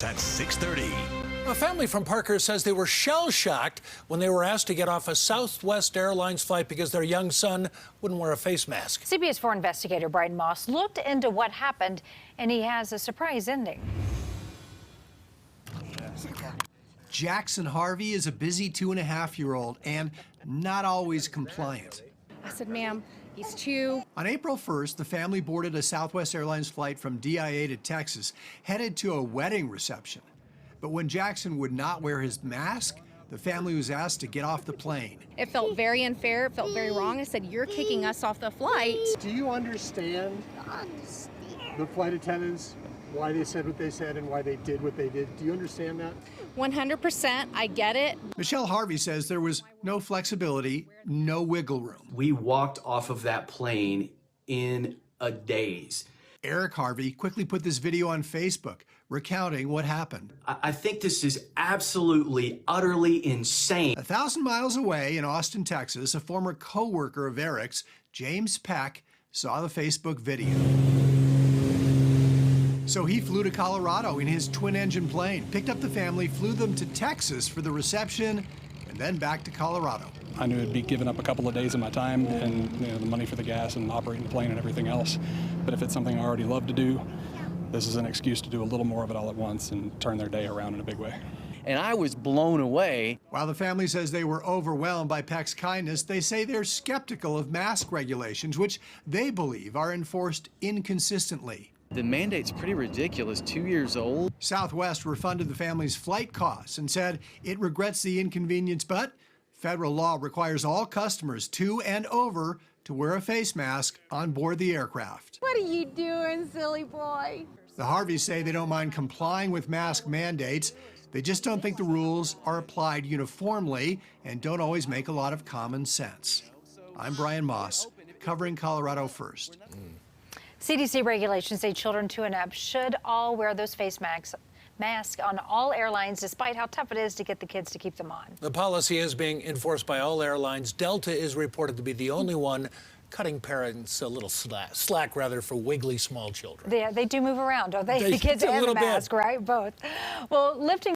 That's 6:30. A family from Parker says they were shell-shocked when they were asked to get off a Southwest Airlines flight because their young son wouldn't wear a face mask. CBS 4 investigator Brian Moss looked into what happened, and he has a surprise ending. Jackson Harvey is a busy 2.5-year-old and not always compliant. I said, ma'am, he's 2. On April 1st, the family boarded a Southwest Airlines flight from DIA to Texas, headed to a wedding reception. But when Jackson would not wear his mask, the family was asked to get off the plane. It felt very unfair. It felt very wrong. I said, you're kicking us off the flight. Do you understand the flight attendants, why they said what they said and why they did what they did? Do you understand that? 100%, I get it. Michelle Harvey says there was no flexibility, no wiggle room. We walked off of that plane in a daze. Eric Harvey quickly put this video on Facebook, recounting what happened. I think this is absolutely, utterly insane. 1,000 miles away in Austin, Texas, a former co-worker of Eric's, James Peck, saw the Facebook video. So he flew to Colorado in his twin-engine plane, picked up the family, flew them to Texas for the reception, and then back to Colorado. I knew it'd be giving up a couple of days of my time and the money for the gas and operating the plane and everything else. But if it's something I already love to do, this is an excuse to do a little more of it all at once and turn their day around in a big way. And I was blown away. While the family says they were overwhelmed by Peck's kindness, they say they're skeptical of mask regulations, which they believe are enforced inconsistently. The mandate's pretty ridiculous, 2 years old. Southwest refunded the family's flight costs and said it regrets the inconvenience, but federal law requires all customers to and over to wear a face mask on board the aircraft. What are you doing, silly boy? The Harveys say they don't mind complying with mask mandates. They just don't think the rules are applied uniformly and don't always make a lot of common sense. I'm Brian Moss, covering Colorado First. CDC regulations say children 2 and up should all wear those face masks on all airlines, despite how tough it is to get the kids to keep them on. The policy is being enforced by all airlines. Delta is reported to be the only one cutting parents a little slack rather, for wiggly small children. They do move around, don't they? They The kids do a and the little bit. mask, right? Both. Well, lifting